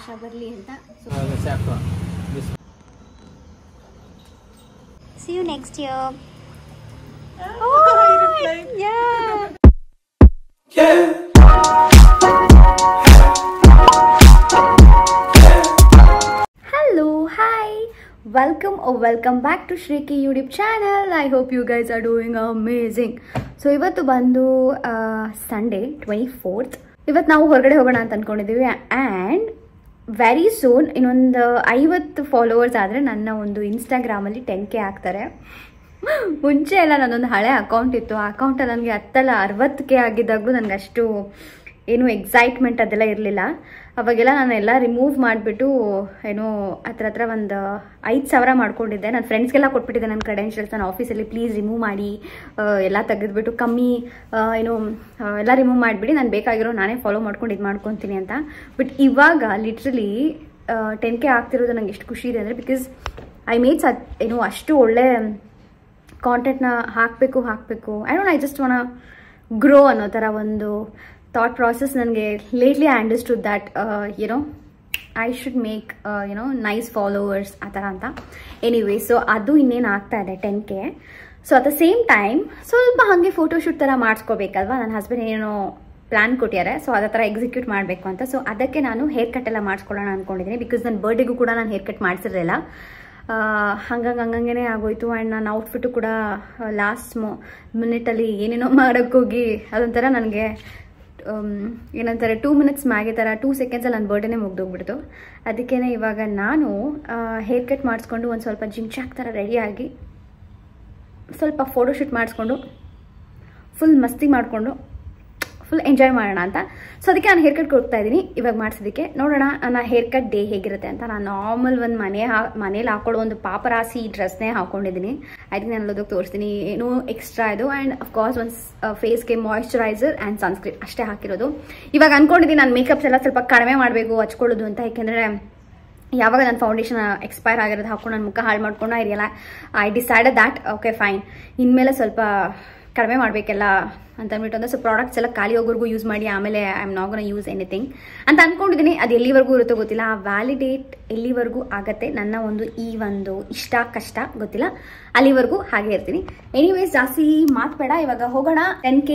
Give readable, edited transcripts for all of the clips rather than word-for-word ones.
ಗಣೇಶ ಬರಲಿ ಅಂತ. See you next year. Hello, hi, welcome back to Shriki YouTube channel. I hope you guys are doing amazing. So ಇವತ್ತು ಬಂದು Sunday 24th. ಇವತ್ತು ನಾವು ಹೊರಗಡೆ ಹೋಗೋಣ ಅಂತ ಅನ್ಕೊಂಡಿದ್ದೀವಿ ಆ್ಯಂಡ್ ವೆರಿ ಸೂನ್ ಇನ್ನೊಂದು 50 ಫಾಲೋವರ್ಸ್ ಆದರೆ ನನ್ನ ಒಂದು ಇನ್ಸ್ಟಾಗ್ರಾಮಲ್ಲಿ 10K ಆಗ್ತಾರೆ. ಮುಂಚೆ ಎಲ್ಲ ನನ್ನೊಂದು ಹಳೆ ಅಕೌಂಟ್ ಇತ್ತು. ಆ ಅಕೌಂಟಲ್ಲಿ ನನಗೆ 60K ಆಗಿದ್ದಾಗಲೂ ನನಗೆ ಅಷ್ಟು ಏನು ಎಕ್ಸೈಟ್ಮೆಂಟ್ ಅದೆಲ್ಲ ಇರಲಿಲ್ಲ. ಅವಾಗೆಲ್ಲ ನಾನೆಲ್ಲ ರಿಮೂವ್ ಮಾಡಿಬಿಟ್ಟು ಏನೋ ಹತ್ರ ಒಂದು 5,000 ಮಾಡ್ಕೊಂಡಿದ್ದೆ. ನನ್ನ ಫ್ರೆಂಡ್ಸ್ಗೆಲ್ಲ ಕೊಟ್ಬಿಟ್ಟಿದ್ದೆ ನನ್ನ ಕ್ರೆಡೆನ್ಷಿಯಲ್ಸ್. ನಾನು ಆಫೀಸಲ್ಲಿ ಪ್ಲೀಸ್ ರಿಮೂವ್ ಮಾಡಿ ಎಲ್ಲ ತೆಗೆದುಬಿಟ್ಟು ಕಮ್ಮಿ ಏನೋ ಎಲ್ಲ ರಿಮೂವ್ ಮಾಡಿಬಿಡಿ, ನಾನು ಬೇಕಾಗಿರೋ ನಾನೇ ಫಾಲೋ ಮಾಡ್ಕೊಂಡು ಇದು ಮಾಡ್ಕೊತೀನಿ ಅಂತ. ಬಟ್ ಇವಾಗ ಲಿಟ್ರಲಿ 10K ಆಗ್ತಿರೋದು ನಂಗೆ ಎಷ್ಟು ಖುಷಿ ಇದೆ ಅಂದರೆ ಬಿಕಾಸ್ ಐ ಮೇಡ್ ಏನೋ ಅಷ್ಟು ಒಳ್ಳೆ ಕಾಂಟೆಂಟ್ನ ಹಾಕಬೇಕು ಐ ಜಸ್ಟ್ ವಾನ ಗ್ರೋ ಅನ್ನೋ ಥರ ಒಂದು ಥಾಟ್ ಪ್ರಾಸೆಸ್ ನನಗೆ lately I understood that I should make nice followers ಆ ಥರ ಅಂತ. ಎನಿವೇ ಸೊ ಅದು ಇನ್ನೇನು ಆಗ್ತಾ ಇದೆ 10K. So at the same time ಸ್ವಲ್ಪ ಹಾಗೆ ಫೋಟೋಶೂಟ್ ಥರ ಮಾಡಿಸ್ಕೋಬೇಕಲ್ವಾ. ನನ್ನ ಹಸ್ಬೆಂಡ್ ಏನೋ ಪ್ಲ್ಯಾನ್ ಕೊಟ್ಟಿದ್ದಾರೆ, ಸೊ ಅದೇ ಥರ ಎಕ್ಸಿಕ್ಯೂಟ್ ಮಾಡಬೇಕು ಅಂತ. ಸೊ ಅದಕ್ಕೆ ನಾನು ಹೇರ್ ಕಟ್ ಎಲ್ಲ ಮಾಡಿಸ್ಕೊಳ್ಳೋಣ ಅಂದ್ಕೊಂಡಿದ್ದೀನಿ. ಬಿಕಾಸ್ ನನ್ನ ಬರ್ಡೇಗೂ ಕೂಡ ನಾನು ಹೇರ್ ಕಟ್ ಮಾಡಿಸಿರಲಿಲ್ಲ. ಹಂಗಂಗೆ ಆಗೋಯ್ತು. ಆ್ಯಂಡ್ ನಾನು ಔಟ್ಫಿಟ್ಟು ಕೂಡ ಲಾಸ್ಟ್ ಮಿನಿಟಲ್ಲಿ ಏನೇನೋ ಮಾಡೋಕ್ಕೋಗಿ ಅದೊಂಥರ ನನಗೆ ಏನಂತಾರೆ 2 ಮಿನಿಟ್ಸ್ ಮ್ಯಾಗೆ ಥರ 2 ಸೆಕೆಂಡ್ಸಲ್ಲಿ ನನ್ನ ಬರ್ಡೇನೇ ಮುಗ್ದೋಗ್ಬಿಡ್ತು. ಅದಕ್ಕೇ ಇವಾಗ ನಾನು ಹೇರ್ ಕಟ್ ಮಾಡಿಸ್ಕೊಂಡು ಒಂದು ಸ್ವಲ್ಪ ಜಿಮ್ ಚಾಕ್ ಥರ ರೆಡಿಯಾಗಿ ಸ್ವಲ್ಪ ಫೋಟೋಶೂಟ್ ಮಾಡಿಸ್ಕೊಂಡು ಫುಲ್ ಮಸ್ತಿ ಮಾಡಿಕೊಂಡು ಫುಲ್ ಎಂಜಾಯ್ ಮಾಡೋಣ ಅಂತ. ಸೊ ಅದಕ್ಕೆ ನಾನು ಹೇರ್ ಕಟ್ ಕೊಡ್ತಾ ಇದ್ದೀನಿ ಇವಾಗ ಮಾಡಿಸೋದಕ್ಕೆ. ನೋಡೋಣ ನನ್ನ ಹೇರ್ ಕಟ್ ಡೇ ಹೇಗಿರುತ್ತೆ ಅಂತ. ನಾನು ನಾರ್ಮಲ್ ಒಂದು ಮನೇಲಿ ಹಾಕೊಳ್ಳೋ ಒಂದು ಪಾಪರಾಸಿ ಡ್ರೆಸ್ನೇ ಹಾಕೊಂಡಿದ್ದೀನಿ. ಅದಕ್ಕೆ ನಾನು ಅದಕ್ಕೆ ತೋರಿಸ್ತೀನಿ ಏನೂ ಎಕ್ಸ್ಟ್ರಾ ಇದು. ಆ್ಯಂಡ್ ಅಫ್ಕೋರ್ಸ್ ಒಂದು ಫೇಸ್ಗೆ ಮಾಯಿಶ್ಚರೈಸರ್ ಆ್ಯಂಡ್ ಸನ್ಸ್ಕ್ರೀನ್ ಅಷ್ಟೇ ಹಾಕಿರೋದು. ಇವಾಗ ಅಂದ್ಕೊಂಡಿದ್ದೀನಿ ನಾನು ಮೇಕಪ್ಸ್ ಎಲ್ಲ ಸ್ವಲ್ಪ ಕಡಿಮೆ ಮಾಡಬೇಕು ಹಚ್ಕೊಳ್ಳೋದು ಅಂತ. ಯಾಕೆಂದರೆ ಯಾವಾಗ ನನ್ನ ಫೌಂಡೇಶನ್ ಎಕ್ಸ್ಪೈರ್ ಆಗಿರೋದು ಹಾಕೊಂಡು ನನ್ನ ಮುಖ ಹಾಳು ಮಾಡ್ಕೊಂಡು I decided that okay fine ಇನ್ಮೇಲೆ ಸ್ವಲ್ಪ ಕಡಿಮೆ ಮಾಡಬೇಕೆಲ್ಲ ಅಂತ ಅಂದ್ಬಿಟ್ಟು ಅಂದರೆ ಸೊ ಪ್ರಾಡಕ್ಟ್ಸ್ ಎಲ್ಲ ಖಾಲಿ ಹೋಗೋರ್ಗೂ ಯೂಸ್ ಮಾಡಿ ಆಮೇಲೆ I am not ಗೋನ use anything ಅಂತ ಅಂದ್ಕೊಂಡಿದ್ದೀನಿ. ಅದು ಎಲ್ಲಿವರೆಗೂ ಇರುತ್ತೋ ಗೊತ್ತಿಲ್ಲ. ಆ ವ್ಯಾಲಿಡೇಟ್ ಎಲ್ಲಿವರೆಗೂ ಆಗತ್ತೆ ನನ್ನ ಒಂದು ಈ ಒಂದು ಇಷ್ಟ ಕಷ್ಟ ಗೊತ್ತಿಲ್ಲ, ಅಲ್ಲಿವರೆಗೂ ಹಾಗೆ ಇರ್ತೀನಿ. ಎನಿವೇಸ್ ಜಾಸ್ತಿ ಮಾತಬೇಡ, ಇವಾಗ ಹೋಗೋಣ. 10K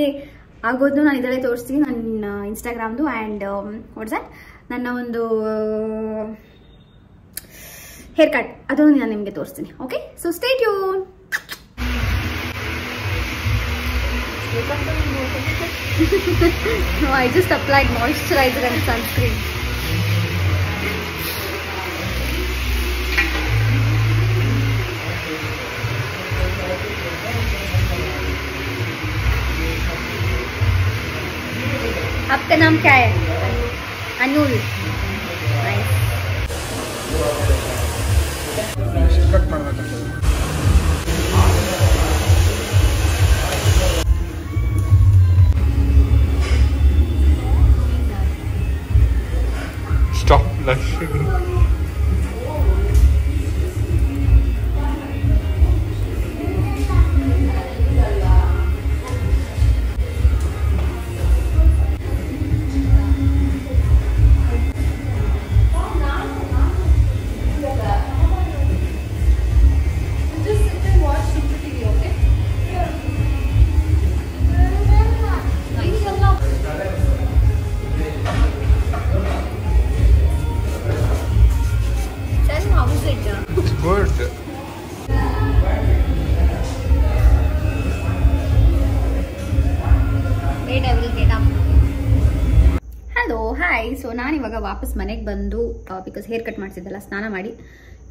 ಆಗೋದು ನಾನು ಇದರಲ್ಲೇ ತೋರಿಸ್ತೀನಿ ನನ್ನ ಇನ್ಸ್ಟಾಗ್ರಾಮ್ದು. ಆ್ಯಂಡ್ ವಾಟ್ಸ್ ದಟ್ ನನ್ನ ಒಂದು ಹೇರ್ ಕಟ್ ಅದನ್ನು ನಾನು ನಿಮಗೆ ತೋರಿಸ್ತೀನಿ. Okay, so stay tune. No, I just applied moisturizer and sunscreen. आपका नाम क्या है? Anool. Nice. Stop blushing. Just sit and watch Super TV, okay? Nice. How is it? It's good. Wait, I will get up. Hello hi. So ನಾನಿವಾಗ ವಾಪಸ್ ಮನೆಗೆ ಬಂದು because hair cut ಮಾಡಿಸಿದ್ದಲ್ಲ ಸ್ನಾನ ಮಾಡಿ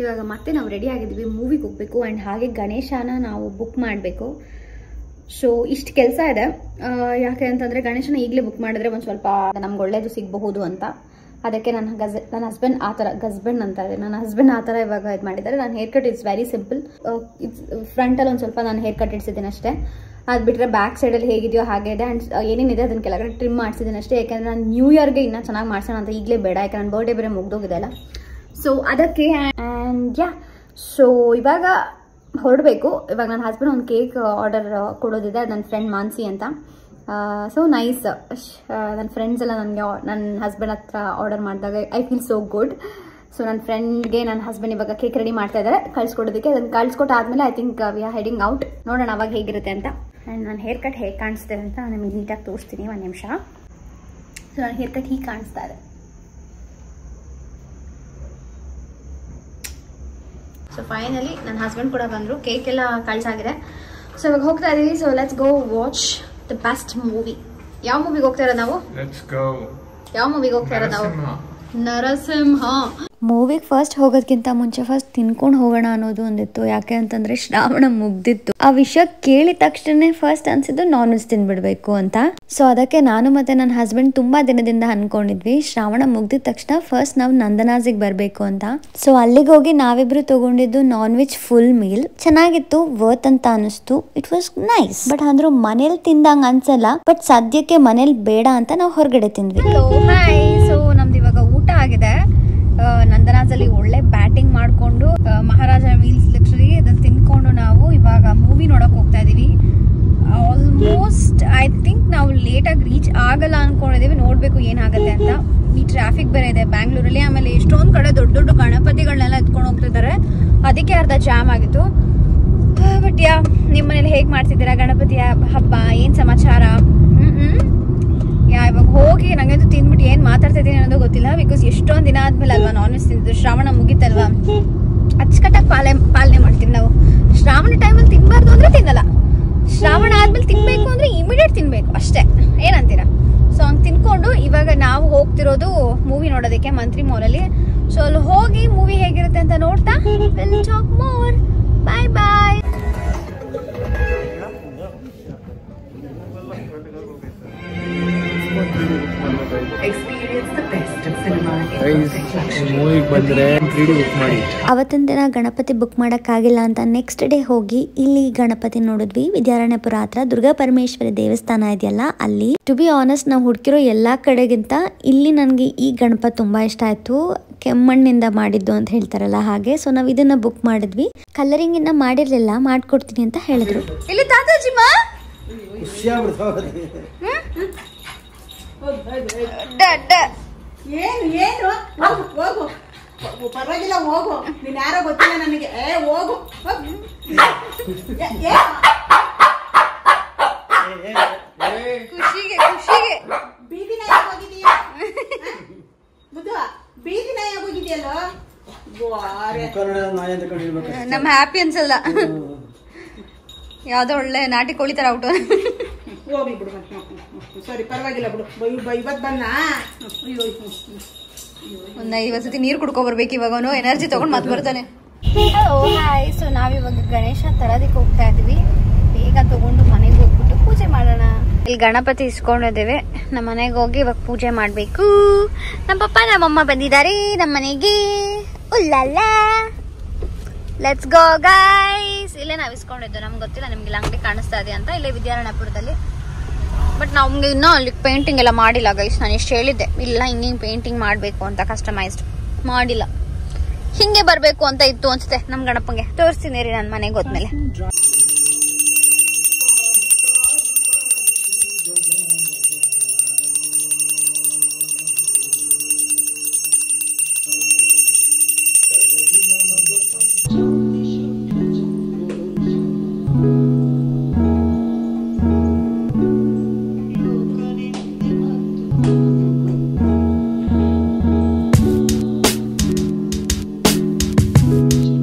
ಇವಾಗ ಮತ್ತೆ ನಾವು ರೆಡಿ ಆಗಿದ್ದೀವಿ, ಮೂವಿಗೆ ಹೋಗಬೇಕು. ಆ್ಯಂಡ್ ಹಾಗೆ ಗಣೇಶನ ನಾವು ಬುಕ್ ಮಾಡಬೇಕು. ಸೊ ಇಷ್ಟು ಕೆಲಸ ಇದೆ. ಯಾಕೆ ಅಂತಂದರೆ ಗಣೇಶನ ಈಗಲೇ ಬುಕ್ ಮಾಡಿದ್ರೆ ಒಂದು ಸ್ವಲ್ಪ ನಮ್ಗೆ ಒಳ್ಳೇದು ಸಿಗಬಹುದು ಅಂತ. ಅದಕ್ಕೆ ನನ್ನ ಹಸ್ಬೆಂಡ್ ಆ ಥರ ಗಸ್ಬೆಂಡ್ ಅಂತ ಇದೆ, ನನ್ನ ಹಸ್ಬೆಂಡ್ ಆ ಥರ ಇವಾಗ ಇದು ಮಾಡಿದ್ದಾರೆ. ನಾನು hair cut it's very simple. ಫ್ರಂಟಲ್ಲಿ ಒಂದು ಸ್ವಲ್ಪ ನಾನು ಹೇರ್ ಕಟ್ ಇಡ್ಸಿದ್ದೀನಿ ಅಷ್ಟೇ. ಅದು ಬಿಟ್ಟರೆ ಬ್ಯಾಕ್ ಸೈಡಲ್ಲಿ ಹೇಗಿದೆಯೋ ಹಾಗೆ ಇದೆ. ಆ್ಯಂಡ್ ಏನೇನಿದೆ ಅದನ್ನ ಕೆಳಗಡೆ ಟ್ರಿಮ್ ಮಾಡಿಸಿದ್ದೀನಿ ಅಷ್ಟೇ. ಯಾಕೆಂದರೆ ನಾನು ನ್ಯೂ ಇಯರ್ಗೆ ಇನ್ನೂ ಚೆನ್ನಾಗಿ ಮಾಡ್ಸೋಣ ಅಂತ ಈಗಲೇ ಬೇಡ, ಯಾಕೆ ನನ್ನ ಬರ್ಡೇ ಬೇರೆ ಮುಗ್ದೋಗಿದೆ ಅಲ್ಲ. ಸೊ ಅದಕ್ಕೆ ಆ್ಯಂಡ್ ಯಾ ಸೊ ಇವಾಗ ಹೊರಡಬೇಕು. ಇವಾಗ ನನ್ನ ಹಸ್ಬೆಂಡ್ ಒಂದು ಕೇಕ್ ಆರ್ಡರ್ ಕೊಡೋದಿದೆ, ನನ್ನ ಫ್ರೆಂಡ್ ಮಾನ್ಸಿ ಅಂತ. So nice. ನನ್ನ ಫ್ರೆಂಡ್ಸ್ ಎಲ್ಲ ನನಗೆ ನನ್ನ ಹಸ್ಬೆಂಡ್ ಹತ್ರ ಆರ್ಡರ್ ಮಾಡಿದಾಗ I feel so good. So ನನ್ನ ಫ್ರೆಂಡ್ಗೆ ನನ್ನ ಹಸ್ಬೆಂಡ್ ಇವಾಗ ಕೇಕ್ ರೆಡಿ ಮಾಡ್ತಾ ಇದ್ದಾರೆ ಕಳ್ಸ್ಕೊಡೋದಕ್ಕೆ. ಅದನ್ನು ಕಳ್ಸ್ಕೊಟ್ಟಾದ್ಮೇಲೆ I think we are heading out. ನೋಡೋಣ ಅವಾಗ ಹೇಗಿರುತ್ತೆ ಅಂತ. ಆ್ಯಂಡ್ ನನ್ನ ಹೇರ್ ಕಟ್ ಹೇಗೆ ಕಾಣಿಸ್ತಿದೆ ಅಂತ ನಾನು ನಿಮಗೆ ನೀಟಾಗಿ ತೋರಿಸ್ತೀನಿ. ಒಂದು ನಿಮಿಷ. ಸೊ ನನ್ನ ಹೇರ್ ಕಟ್ ಹೀಗೆ ಕಾಣಿಸ್ತಾ ಇದೆ. ಸೊ ಫೈನಲಿ ನನ್ನ ಹಸ್ಬೆಂಡ್ ಕೂಡ ಬಂದರು. ಕೇಕ್ ಎಲ್ಲ ಕಳ್ಸಾಗಿದೆ. ಸೊ ಇವಾಗ ಹೋಗ್ತಾ ಇದೀವಿ. So let's go watch the best movie. ಯಾವ ಮೂವಿಗೆ ಹೋಗ್ತಾ ಇರೋದು ನಾವು? ಯಾವ ಮೂವಿಗೆ ಹೋಗ್ತಾ ಇರೋದು ನಾವು? ನರಸಿಂಹ ಮೂವಿಗೆ ಫಸ್ಟ್ ಹೋಗೋದಕ್ಕಿಂತ ಮುಂಚೆ ಫಸ್ಟ್ ತಿನ್ಕೊಂಡು ಹೋಗೋಣ ಅನ್ನೋದು ಒಂದಿತ್ತು. ಯಾಕೆ ಅಂತಂದ್ರೆ ಶ್ರಾವಣ ಮುಗ್ದಿತ್ತು. ಆ ವಿಷಯ ಕೇಳಿದ ತಕ್ಷಣ ಫಸ್ಟ್ ಅನ್ಸಿದ್ದು ನಾನ್ ವೆಜ್ ತಿನ್ಬಿಡ್ಬೇಕು ಅಂತ. ಸೊ ಅದಕ್ಕೆ ನಾನು ಮತ್ತೆ ನನ್ನ ಹಸ್ಬೆಂಡ್ ತುಂಬಾ ದಿನದಿಂದ ಅನ್ಕೊಂಡಿದ್ವಿ ಶ್ರಾವಣ ಮುಗ್ದಿದ ತಕ್ಷಣ ಫಸ್ಟ್ ನಾವು ನಂದನಾಜಿಗೆ ಬರ್ಬೇಕು ಅಂತ. ಸೊ ಅಲ್ಲಿಗೆ ಹೋಗಿ ನಾವಿಬ್ರು ತಗೊಂಡಿದ್ದು ನಾನ್ ವೆಜ್ ಫುಲ್ ಮೀಲ್. ಚೆನ್ನಾಗಿತ್ತು, ವರ್ತ್ ಅಂತ ಅನಿಸ್ತು. It was nice. ಬಟ್ ಅಂದ್ರೂ ಮನೇಲಿ ತಿಂದಂಗ ಅನ್ಸಲ್ಲ. ಬಟ್ ಸದ್ಯಕ್ಕೆ ಮನೇಲಿ ಬೇಡ ಅಂತ ನಾವು ಹೊರಗಡೆ ತಿಂದ್ವಿ. ಸೊ ನಮ್ದು ಇವಾಗ ಊಟ ಆಗಿದೆ. ನಂದನಾಜಲ್ಲಿ ಒಳ್ಳೆ ಬ್ಯಾಟಿಂಗ್ ಮಾಡ್ಕೊಂಡು ಮಹಾರಾಜ ಮೀಲ್ಸ್ ಲಿಟ್ರಲಿ ಅದನ್ನ ತಿನ್ಕೊಂಡು ನಾವು ಇವಾಗ ಮೂವಿ ನೋಡಕ್ ಹೋಗ್ತಾ ಇದೀವಿ. ಆಲ್ಮೋಸ್ಟ್ ಐ ಥಿಂಕ್ ನಾವು ಲೇಟಾಗಿ ರೀಚ್ ಆಗಲ್ಲ ಅನ್ಕೊಂಡಿದೀವಿ. ನೋಡ್ಬೇಕು ಏನಾಗುತ್ತೆ ಅಂತ. ಈ ಟ್ರಾಫಿಕ್ ಬೇರೆ ಇದೆ ಬ್ಯಾಂಗ್ಳೂರಲ್ಲಿ. ಆಮೇಲೆ ಎಷ್ಟೊಂದ್ ಕಡೆ ದೊಡ್ಡ ದೊಡ್ಡ ಗಣಪತಿಗಳನ್ನೆಲ್ಲ ಎತ್ಕೊಂಡು ಹೋಗ್ತಿದ್ದಾರೆ. ಅದಕ್ಕೆ ಅರ್ಧ ಜಾಮ್ ಆಗಿತ್ತು. ಬಟ್ ನಿಮ್ಮ ಮನೇಲಿ ಹೇಗ್ ಮಾಡ್ತಿದ್ದೀರಾ ಗಣಪತಿ ಹಬ್ಬ? ಏನ್ ಸಮಾಚಾರ? ಇವಾಗ ಹೋಗಿ ನಂಗಂತೂ ತಿಂದ್ಬಿಟ್ಟು ಏನ್ ಮಾತಾಡ್ತಾ ಇದೀನಿ ಅನ್ನೋದು ಗೊತ್ತಿಲ್ಲ. ಬಿಕಾಸ್ ಎಷ್ಟೊಂದ್ ದಿನ ಆದ್ಮೇಲೆ ಅಲ್ವಾ ನಾನ್ ವೆಜ್ ತಿಂದಿದ್ದು. ಶ್ರಾವಣ ಮುಗಿತಲ್ವಾ, ಅಚ್ಚುಕಟ್ಟಾಗಿ ಪಾಲನೆ ಮಾಡ್ತೀವಿ ನಾವು. ಶ್ರಾವಣ ಟೈಮಲ್ಲಿ ತಿನ್ಬಾರ್ದು ಅಂದ್ರೆ ತಿನ್ನಲ್ಲ. ಶ್ರಾವಣ ಆದ್ಮೇಲೆ ತಿನ್ಬೇಕು ಅಂದ್ರೆ ಇಮಿಡಿಯೇಟ್ ತಿನ್ಬೇಕು ಅಷ್ಟೇ. ಏನಂತೀರಾ? ಸೊ ಹಂಗೆ ತಿನ್ಕೊಂಡು ಇವಾಗ ನಾವು ಹೋಗ್ತಿರೋದು ಮೂವಿ ನೋಡೋದಕ್ಕೆ ಮಂತ್ರಿ ಮಾಲಲ್ಲಿ. ಸೊ ಅಲ್ಲಿ ಹೋಗಿ ಮೂವಿ ಹೇಗಿರುತ್ತೆ ಅಂತ ನೋಡ್ತಾ ವಿಲ್ ಟಾಕ್ ಮೋರ್. ಬಾಯ್ ಬಾಯ್. ಅವತ್ತಿನ ದಿನ ಗಣಪತಿ ಬುಕ್ ಮಾಡೋಕ್ಕಾಗಿಲ್ಲ ಅಂತ ನೆಕ್ಸ್ಟ್ ಡೇ ಹೋಗಿ ಇಲ್ಲಿ ಗಣಪತಿ ನೋಡಿದ್ವಿ. ವಿದ್ಯಾರಣ್ಯಪುರ ಹತ್ರ ದುರ್ಗಾ ಪರಮೇಶ್ವರಿ ದೇವಸ್ಥಾನ ಇದೆಯಲ್ಲ ಅಲ್ಲಿ. ಟು ಬಿ ಆನೆಸ್ಟ್ ನಾವು ಹುಡುಕಿರೋ ಎಲ್ಲಾ ಕಡೆಗಿಂತ ಇಲ್ಲಿ ನನಗೆ ಈ ಗಣಪತಿ ತುಂಬಾ ಇಷ್ಟ ಆಯ್ತು. ಕೆಮ್ಮಣ್ಣಿಂದ ಮಾಡಿದ್ದು ಅಂತ ಹೇಳ್ತಾರಲ್ಲ ಹಾಗೆ. ಸೊ ನಾವ್ ಇದನ್ನ ಬುಕ್ ಮಾಡಿದ್ವಿ. ಕಲರಿಂಗ್ ಇನ್ನ ಮಾಡಿರ್ಲಿಲ್ಲ, ಮಾಡ್ಕೊಡ್ತೀನಿ ಅಂತ ಹೇಳಿದ್ರು. ಇಲ್ಲಿ ತಾತಾಜಿ ಪರವಾಗಿಲ್ಲ ಹೋಗು. ನೀನ್ ಯಾರೋ ಗೊತ್ತಿಲ್ಲ ನನಗೆ. ಹೋಗು ಖುಷಿಗೆ ಖುಷಿಗೆ. ಬೀದಿ ನಾಯಿ ಹೋಗಿದೀಯಾ? ಮುದ್ದು ಬೀದಿ ನಾಯಿ ಹೋಗಿದೆಯಲ್ಲ. ನಮ್ಮ ಹ್ಯಾಪಿ ಅನ್ಸಲ್ಲ. ಯಾವ್ದೋ ಒಳ್ಳೆ ನಾಟಿ ಕೋಳಿ ತರ ಔಟ್. ಹೋಗಿ ಬಿಡು. ಸರಿ ಪರವಾಗಿಲ್ಲ ಬಿಡು. ಇವತ್ತು ಬನ್ನ ಒಂದ್ 50 ಸತಿ ನೀರು ಕುಡ್ಕೊ ಬರ್ಬೇಕು ಇವಾಗ. ಅವನು ಎನರ್ಜಿ ತಗೊಂಡ್ ಮತ್ ಬರ್ತಾನೆ. Hello hi. ಸೊ ನಾವಿವಾಗ ಗಣೇಶ ತರೋದಕ್ಕೆ ಹೋಗ್ತಾ ಇದೀವಿ. ಬೇಗ ತಗೊಂಡು ಮನೆಗೆ ಹೋಗ್ಬಿಟ್ಟು ಪೂಜೆ ಮಾಡೋಣ. ಇಲ್ಲಿ ಗಣಪತಿ ಇಸ್ಕೊಂಡಿದ್ದೇವೆ. ನಮ್ಮ ಮನೆಗೆ ಹೋಗಿ ಇವಾಗ ಪೂಜೆ ಮಾಡ್ಬೇಕು. ನಮ್ಮ ಪಪ್ಪ ನಮ್ಮಮ್ಮ ಬಂದಿದ್ದಾರೆ ನಮ್ಮ ಮನೆಗೆ. ಉಲ್ಲಲ್ಲ ಲೆಟ್ಸ್ ಗೋ ಗೈಸ್. ಇಲ್ಲೇ ನಾವ್ ಇಸ್ಕೊಂಡಿದ್ದು. ನಮ್ಗೆ ಗೊತ್ತಿಲ್ಲ ನಿಮ್ಗೆ ಅಂಗಡಿ ಕಾಣಿಸ್ತಾ ಇದೆ ಅಂತ. ಇಲ್ಲೇ ವಿದ್ಯಾರಣ್ಯಪುರದಲ್ಲಿ. ಬಟ್ ನಮ್ಗೆ ಇನ್ನೂ ಅಲ್ಲಿ ಪೇಂಟಿಂಗ್ ಎಲ್ಲ ಮಾಡಿಲ್ಲ ಗೈಸ್. ನಾನು ಎಷ್ಟು ಹೇಳಿದ್ದೆ ಇಲ್ಲ ಹಿಂಗೆ ಪೇಂಟಿಂಗ್ ಮಾಡಬೇಕು ಅಂತ, ಕಸ್ಟಮೈಸ್ಡ್ ಮಾಡಿಲ್ಲ. ಹಿಂಗೆ ಬರಬೇಕು ಅಂತ ಇತ್ತು ಅನ್ಸುತ್ತೆ ನಮ್ ಗಣಪಂಗೆ. ತೋರಿಸ್ತೀನಿ ರೀ ನನ್ನ ಮನೆಗೆ ಹೋದ್ಮೇಲೆ.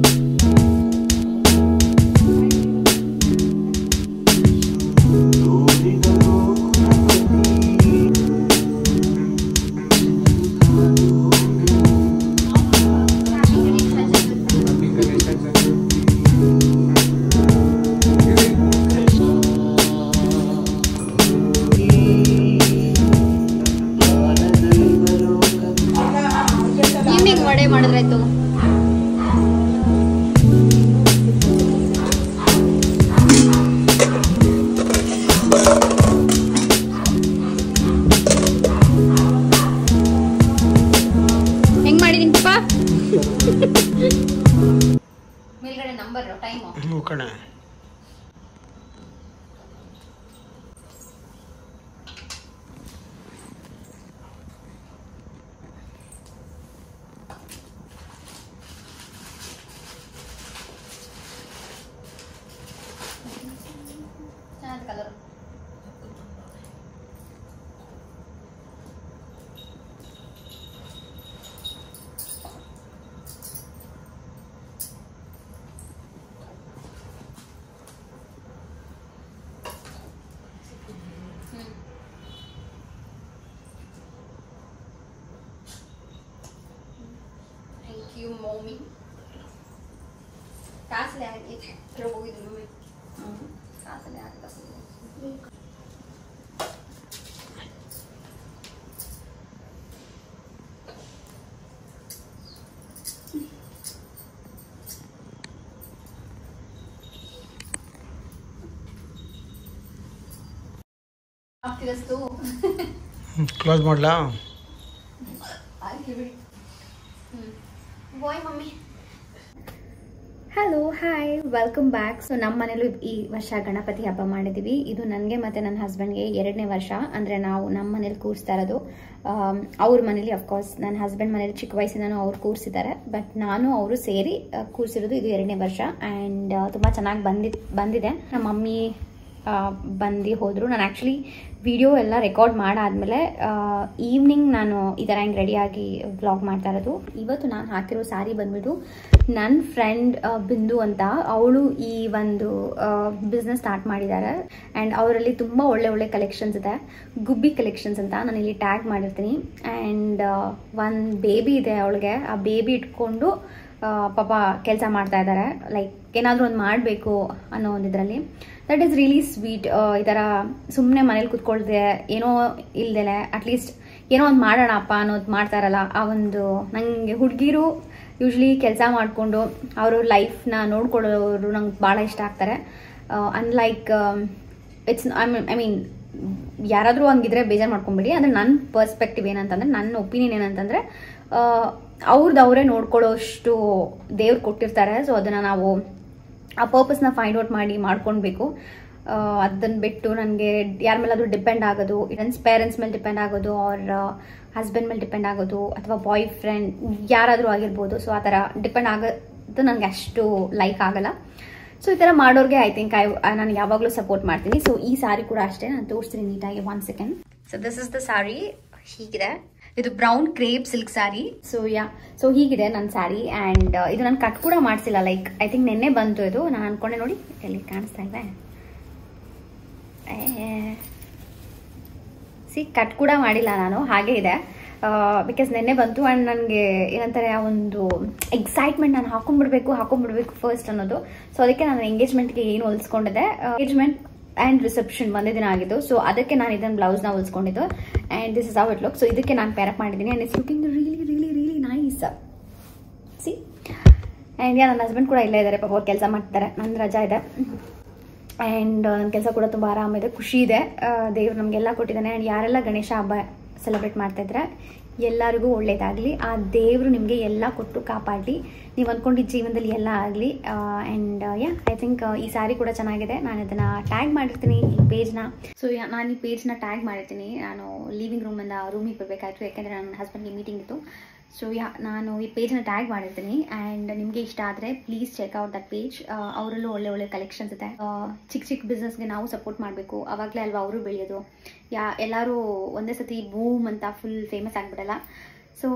ಮಾಡಿದ್ರಾಯ್ತು. ಹೆಂಗ್ ಮಾಡಿದೀನಿ ಪಪ್ಪ? ಮೇಲ್ಗಡೆ ನಂಬರ್ ಟೈಮ್ ಯು ಮಮ್ಮಿ ಕಾಸಲೆ ಆಗಿದೆ ಹೋಗಿದ್ದು ಮಮ್ಮಿ ಕಾಸಲೆ ಆಗ್ತಾ ಆಗ್ತಿದಷ್ಟು ಕ್ಲೋಸ್ ಮಾಡ್ಲಾ bye mummy. Hello hi welcome back. So ನಮ್ಮ ಮನೇಲೂ ಈ ವರ್ಷ ಗಣಪತಿ ಹಬ್ಬ ಮಾಡಿದ್ದೀವಿ. ಇದು ನನಗೆ ಮತ್ತು ನನ್ನ ಹಸ್ಬೆಂಡ್ಗೆ 2ನೇ ವರ್ಷ. ಅಂದರೆ ನಾವು ನಮ್ಮ ಮನೇಲಿ ಕೂರಿಸ್ತಾ ಇರೋದು. ಅವ್ರ ಮನೇಲಿ ಅಫ್ಕೋರ್ಸ್ ನನ್ನ ಹಸ್ಬೆಂಡ್ ಮನೇಲಿ ಚಿಕ್ಕ ವಯಸ್ಸಿಂದನೂ ಅವ್ರು ಕೂರಿಸಿದ್ದಾರೆ. ಬಟ್ ನಾನು ಅವರು ಸೇರಿ ಕೂರಿಸಿರೋದು ಇದು 2ನೇ ವರ್ಷ. ಆ್ಯಂಡ್ ತುಂಬ ಚೆನ್ನಾಗಿ ಬಂದಿದೆ. ನಮ್ಮ ಮಮ್ಮಿ ಬಂದು ಹೋದರು. ನಾನು ಆ್ಯಕ್ಚುಲಿ ವಿಡಿಯೋ ಎಲ್ಲ ರೆಕಾರ್ಡ್ ಮಾಡಾದ್ಮೇಲೆ ಈವ್ನಿಂಗ್ ನಾನು ಈ ಥರ ಹಿಂಗೆ ರೆಡಿಯಾಗಿ ವ್ಲಾಗ್ ಮಾಡ್ತಾ ಇರೋದು. ಇವತ್ತು ನಾನು ಹಾಕಿರೋ ಸ್ಯಾರಿ ಬಂದ್ಬಿಟ್ಟು ನನ್ನ ಫ್ರೆಂಡ್ ಬಿಂದು ಅಂತ, ಅವಳು ಈ ಒಂದು ಬಿಸ್ನೆಸ್ ಸ್ಟಾರ್ಟ್ ಮಾಡಿದ್ದಾರೆ. ಆ್ಯಂಡ್ ಅವರಲ್ಲಿ ತುಂಬ ಒಳ್ಳೆ ಕಲೆಕ್ಷನ್ಸ್ ಇದೆ. ಗುಬ್ಬಿ ಕಲೆಕ್ಷನ್ಸ್ ಅಂತ ನಾನು ಇಲ್ಲಿ ಟ್ಯಾಗ್ ಮಾಡಿರ್ತೀನಿ. ಆ್ಯಂಡ್ ಒಂದು ಬೇಬಿ ಇದೆ ಅವಳಿಗೆ. ಆ ಬೇಬಿ ಇಟ್ಕೊಂಡು ಪಾಪ ಕೆಲಸ ಮಾಡ್ತಾ ಇದ್ದಾರೆ. ಲೈಕ್ ಏನಾದರೂ ಒಂದು ಮಾಡಬೇಕು ಅನ್ನೋ ಒಂದಿದ್ರಲ್ಲಿ. That is really sweet. ಈ ಥರ ಸುಮ್ಮನೆ ಮನೇಲಿ ಕೂತ್ಕೊಳ್ದೆ ಏನೋ ಇಲ್ದಲೆ ಅಟ್ಲೀಸ್ಟ್ ಏನೋ ಒಂದು ಮಾಡೋಣಪ್ಪ ಅನ್ನೋದು ಮಾಡ್ತಾರಲ್ಲ, ಆ ಒಂದು ನನಗೆ ಹುಡುಗಿರು ಯೂಶ್ವಲಿ ಕೆಲಸ ಮಾಡಿಕೊಂಡು ಅವರು ಲೈಫ್ನ ನೋಡ್ಕೊಳ್ಳೋರು ನಂಗೆ ಭಾಳ ಇಷ್ಟ ಆಗ್ತಾರೆ. ಅನ್ಲೈಕ್ ಇಟ್ಸ್ ಐ ಮೀನ್ ಯಾರಾದರೂ ಹಂಗಿದ್ರೆ ಬೇಜಾರು ಮಾಡ್ಕೊಂಬಿಡಿ. ಅಂದರೆ ನನ್ನ ಪರ್ಸ್ಪೆಕ್ಟಿವ್ ಏನಂತಂದರೆ, ನನ್ನ ಒಪಿನಿಯನ್ ಏನಂತಂದರೆ, ಅವ್ರದ್ದವರೇ ನೋಡ್ಕೊಳ್ಳೋಷ್ಟು ದೇವ್ರು ಕೊಟ್ಟಿರ್ತಾರೆ. ಸೊ ಅದನ್ನು ನಾವು ಆ ಪರ್ಪಸ್ನ ಫೈಂಡ್ ಔಟ್ ಮಾಡ್ಕೊಳ್ಬೇಕು. ಅದನ್ನು ಬಿಟ್ಟು ನನಗೆ ಯಾರ ಮೇಲಾದರೂ ಡಿಪೆಂಡ್ ಆಗೋದು, ನನ್ನ ಪೇರೆಂಟ್ಸ್ ಮೇಲೆ ಡಿಪೆಂಡ್ ಆಗೋದು, ಅವ್ರ ಹಸ್ಬೆಂಡ್ ಮೇಲೆ ಡಿಪೆಂಡ್ ಆಗೋದು, ಅಥವಾ ಬಾಯ್ ಫ್ರೆಂಡ್ ಯಾರಾದರೂ ಆಗಿರ್ಬೋದು. ಸೊ ಆ ಥರ ಡಿಪೆಂಡ್ ಆಗೋದು ನನಗೆ ಅಷ್ಟು ಲೈಕ್ ಆಗಲ್ಲ. ಸೊ ಈ ಥರ ಮಾಡೋರಿಗೆ ಐ ಥಿಂಕ್ ನಾನು ಯಾವಾಗಲೂ ಸಪೋರ್ಟ್ ಮಾಡ್ತೀನಿ. ಸೊ ಈ ಸಾರಿ ಕೂಡ ಅಷ್ಟೇ, ನಾನು ತೋರಿಸ್ತೀನಿ ನೀಟಾಗಿ. 1 second. So this is the sari. ಹೀಗಿದೆ. ಇದು brown crepe silk sari. So ಹೀಗಿದೆ ನನ್ನ ಸ್ಯಾರಿ. ಆ್ಯಂಡ್ ಇದು ನಾನು ಕಟ್ ಕೂಡ ಮಾಡಿಸಿಲ್ಲ. ಲೈಕ್ ಐ ಥಿಂಕ್ ನಿನ್ನೆ ಬಂತು ಇದು. ನಾನು ಅನ್ಕೊಂಡೆ, ನೋಡಿ ಎಲ್ಲಿ ಕಾಣಿಸ್ತಾ ಇದೆ, ಕಟ್ ಕೂಡ ಮಾಡಿಲ್ಲ ನಾನು, ಹಾಗೆ ಇದೆ. ಬಿಕಾಸ್ ನಿನ್ನೆ ಬಂತು. ಆ್ಯಂಡ್ ನನಗೆ ಏನಂತಾರೆ, ಆ ಒಂದು ಎಕ್ಸೈಟ್ಮೆಂಟ್, ನಾನು ಹಾಕೊಂಡ್ಬಿಡ್ಬೇಕು ಫಸ್ಟ್ ಅನ್ನೋದು. ಸೊ ಅದಕ್ಕೆ ನಾನು ಎಂಗೇಜ್ಮೆಂಟ್ಗೆ ಏನು ಹೊಲಿಸ್ಕೊಂಡಿದ್ದೆ, ಎಂಗೇಜ್ಮೆಂಟ್ ಆ್ಯಂಡ್ ರಿಸೆಪ್ಷನ್ ಒಂದೇ ದಿನ ಆಗಿದ್ದು. ಸೊ ಅದಕ್ಕೆ ನಾನು ಇದನ್ನು ಬ್ಲೌಸ್ನ ಹೊಲಿಸ್ಕೊಂಡಿದ್ದು. And this is how it look. So ಇದಕ್ಕೆ ನಾನು ಪ್ಯಾರಪ್ ಮಾಡಿದ್ದೀನಿ. And it's looking really nice. See and ನನ್ನ ಹಸ್ಬೆಂಡ್ ಕೂಡ ಇಲ್ಲೇ ಇದ್ದಾರೆ. ಪಾಪ ಅವ್ರು ಕೆಲಸ ಮಾಡ್ತಾರೆ. ನನ್ನ ರಜಾ ಇದೆ. ಆ್ಯಂಡ್ ನನ್ನ ಕೆಲಸ ಕೂಡ ತುಂಬ ಆರಾಮಿದೆ, ಖುಷಿ ಇದೆ. ದೇವ್ರು ನಮಗೆಲ್ಲ ಕೊಟ್ಟಿದ್ದಾನೆ. ಆ್ಯಂಡ್ ಯಾರೆಲ್ಲ ಗಣೇಶ ಹಬ್ಬ ಸೆಲೆಬ್ರೇಟ್ ಮಾಡ್ತಾಯಿದ್ರೆ ಎಲ್ಲರಿಗೂ ಒಳ್ಳೇದಾಗಲಿ. ಆ ದೇವರು ನಿಮಗೆ ಎಲ್ಲ ಕೊಟ್ಟು ಕಾಪಾಡಲಿ. ನೀವು ಅಂದ್ಕೊಂಡಿದ್ದ ಜೀವನದಲ್ಲಿ ಎಲ್ಲ ಆಗಲಿ. ಆ್ಯಂಡ್ ಐ ಥಿಂಕ್ ಈ ಸ್ಯಾರಿ ಕೂಡ ಚೆನ್ನಾಗಿದೆ. ನಾನು ಇದನ್ನು ಟ್ಯಾಗ್ ಮಾಡಿರ್ತೀನಿ ಈ ಪೇಜ್ನ. ಸೊ ನಾನು ಈ ಪೇಜ್ನ ಟ್ಯಾಗ್ ಮಾಡಿರ್ತೀನಿ. ನಾನು ಲಿವಿಂಗ್ ರೂಮಿಂದ ರೂಮಿಗೆ ಬರಬೇಕಾಯ್ತು, ಯಾಕೆಂದರೆ ನನ್ನ ಹಸ್ಬೆಂಡ್ಗೆ ಮೀಟಿಂಗ್ ಇತ್ತು. ಸೊ ನಾನು ಈ ಪೇಜ್ನ ಟ್ಯಾಗ್ ಮಾಡಿರ್ತೀನಿ. ಆ್ಯಂಡ್ ನಿಮಗೆ ಇಷ್ಟ ಆದರೆ ಪ್ಲೀಸ್ ಚೆಕ್ಔಟ್ ದಟ್ ಪೇಜ್. ಅವರಲ್ಲೂ ಒಳ್ಳೆ ಕಲೆಕ್ಷನ್ಸ್ ಇದೆ. ಚಿಕ್ಕ ಬಿಸ್ನೆಸ್ಗೆ ನಾವು ಸಪೋರ್ಟ್ ಮಾಡಬೇಕು, ಆವಾಗಲೇ ಅಲ್ವಾ ಅವರು ಬೆಳೆಯೋದು. ಎಲ್ಲರೂ ಒಂದೇ ಸತಿ ಬೂಮ್ ಅಂತ ಫುಲ್ ಫೇಮಸ್ ಆಗಿಬಿಡಲ್ಲ. So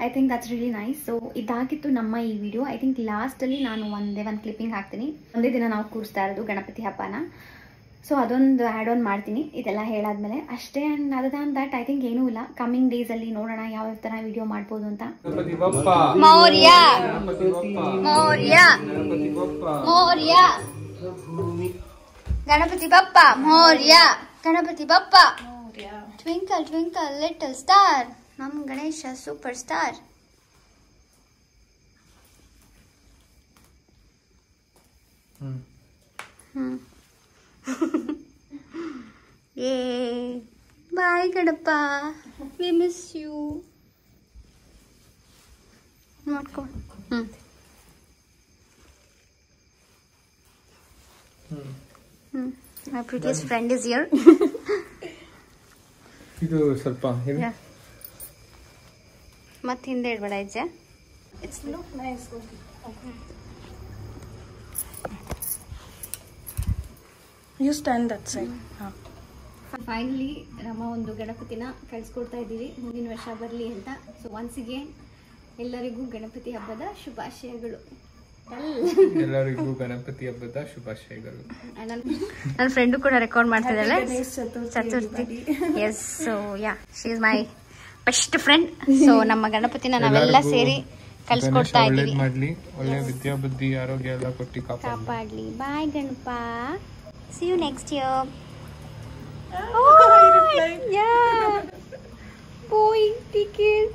I think that's really nice. So ಇದಾಗಿತ್ತು ನಮ್ಮ ಈ ವಿಡಿಯೋ. ಐ ಥಿಂಕ್ ಲಾಸ್ಟಲ್ಲಿ ನಾನು ಒಂದು ಕ್ಲಿಪ್ಪಿಂಗ್ ಹಾಕ್ತೀನಿ. ಒಂದೇ ದಿನ ನಾವು ಕೂರಿಸ್ತಾ ಇರೋದು ಗಣಪತಿ ಹಬ್ಬನ. ಸೊ ಅದೊಂದು ಆ್ಯಡ್ ಆನ್ ಮಾಡ್ತೀನಿ ಇದೆಲ್ಲ ಹೇಳಾದ್ಮೇಲೆ ಅಷ್ಟೇ. And other than that I think ಏನೂ ಇಲ್ಲ. ಕಮ್ಮಿಂಗ್ ಡೇಸಲ್ಲಿ ನೋಡೋಣ ಯಾವ ಥರ ವಿಡಿಯೋ ಮಾಡ್ಬೋದು ಅಂತ. ಮೌರ್ಯ ಗಣಪತಿ ಬಪ್ಪ ಮೌರ್ಯ, ಗಣಪತಿ ಬಪ್ಪ ಟ್ವಿಂಕಲ್ ಟ್ವಿಂಕಲ್ ಲಿಟಲ್ ಸ್ಟಾರ್, ನಮ್ Ganesha super star. Yay! Bye, Gadappa. We miss you. Not cool. My prettiest friend is here. ಇದು ಸ್ವಲ್ಪ ಹೇಳಿ. ಮತ್ತೆ ಹಿಂದೆ ಇಡಬೇಡ ಇಜ್ಜೆ. It's look nice. Okay. You stand that side. Finally ನಮ್ಮ ಒಂದು ಗಣಪತಿನ ಕಳಿಸ್ಕೊಡ್ತಾ ಇದ್ದೀವಿ, ಮುಂದಿನ ವರ್ಷ ಬರಲಿ ಅಂತ. ಸೊ ಒನ್ಸ್ ಅಗೇನ್ ಎಲ್ಲರಿಗೂ ಗಣಪತಿ ಹಬ್ಬದ ಶುಭಾಶಯಗಳು. ಎಲ್ಲರಿಗೂ ಗಣಪತಿ ಹಬ್ಬದ ಶುಭಾಶಯಗಳು. ನನ್ನ ಫ್ರೆಂಡು ಕೂಡ ರೆಕಾರ್ಡ್ ಮಾಡ್ತಿದ್ದಾಳೆ. Chaturthi. Yes. So she is my best friend. So ನಮ್ಮ ಗಣಪತಿನ ನಾವೆಲ್ಲ ಸೇರಿ ಕಳ್ಸ್ಕೊಡ್ತಾ ಒಳ್ಳೇದ್ ಇದ್ದೀವಿ. ಮಾಡ್ಲಿ, ಒಳ್ಳೆ ವಿದ್ಯಾ ಬುದ್ಧಿ ಆರೋಗ್ಯ ಎಲ್ಲ ಕೊಟ್ಟು ಕಾಪಾಡ್ಲಿ. Bye Ganapa. See you next year. Boy ticket.